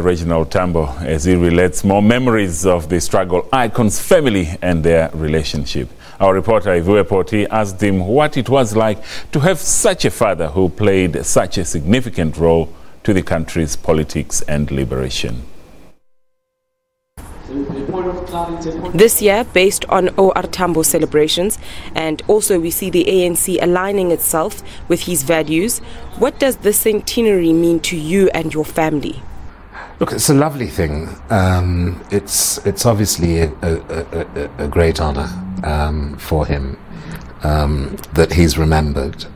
Reginald Tambo as he relates more memories of the struggle icon's family and their relationship. Our reporter Iviwe Poti asked him what it was like to have such a father who played such a significant role to the country's politics and liberation. This year, based on O.R. Tambo celebrations, and also we see the ANC aligning itself with his values, what does this centenary mean to you and your family? Look, it's a lovely thing. It's obviously a great honour for him that he's remembered.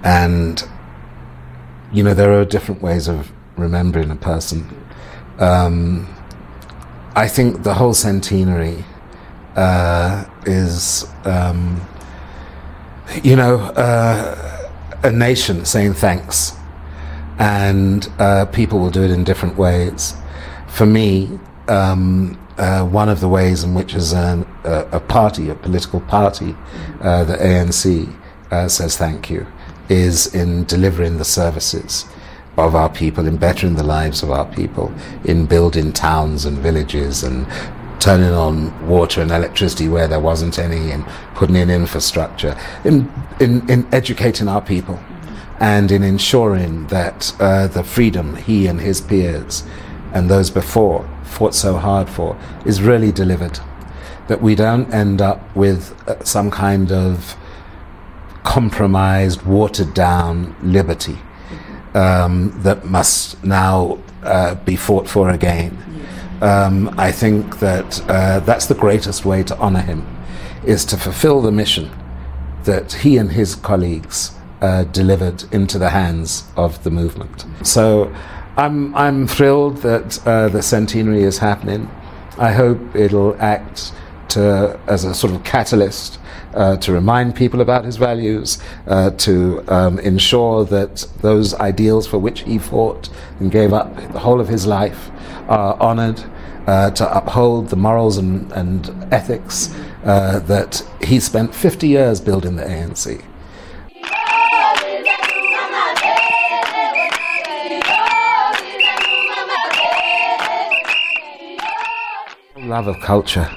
And, you know, there are different ways of remembering a person. I think the whole centenary is, you know, a nation saying thanks. And people will do it in different ways. For me, one of the ways in which is a party, a political party, the ANC says thank you, is in delivering the services of our people, in bettering the lives of our people, in building towns and villages and turning on water and electricity where there wasn't any, and putting in infrastructure, in educating our people, and in ensuring that the freedom he and his peers and those before fought so hard for is really delivered. That we don't end up with some kind of compromised, watered down liberty that must now be fought for again. I think that that's the greatest way to honour him, is to fulfil the mission that he and his colleagues delivered into the hands of the movement. So I'm thrilled that the centenary is happening. I hope it'll act as a sort of catalyst to remind people about his values, to ensure that those ideals for which he fought and gave up the whole of his life are honoured, to uphold the morals and ethics that he spent 50 years building the ANC. Love of culture,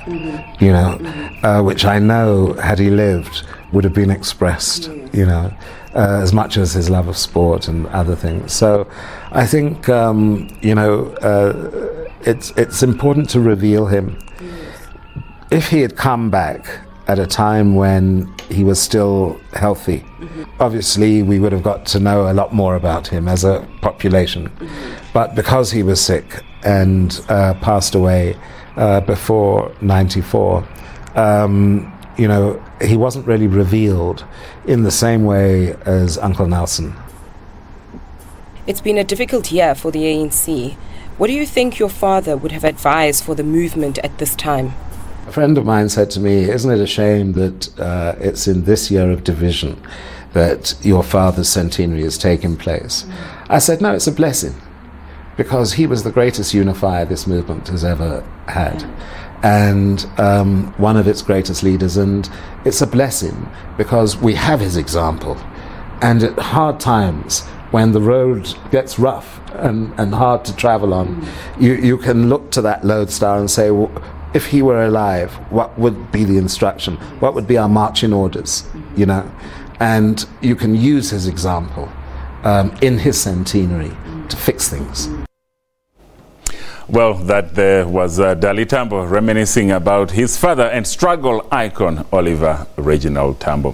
you know, which I know, had he lived, would have been expressed, you know, as much as his love of sport and other things. So I think, you know, it's important to reveal him. If he had come back at a time when he was still healthy, obviously we would have got to know a lot more about him as a population. But because he was sick and passed away before 94, you know, he wasn't really revealed in the same way as Uncle Nelson. It's been a difficult year for the ANC. What do you think your father would have advised for the movement at this time? A friend of mine said to me, isn't it a shame that it's in this year of division that your father's centenary is taking place? I said, no, it's a blessing, because he was the greatest unifier this movement has ever had, and one of its greatest leaders, and it's a blessing because we have his example. And at hard times, when the road gets rough and hard to travel on, you can look to that lodestar and say, well, if he were alive, what would be the instruction? What would be our marching orders? You know, and you can use his example in his centenary to fix things. Well, that there was Dali Tambo reminiscing about his father and struggle icon, Oliver Reginald Tambo.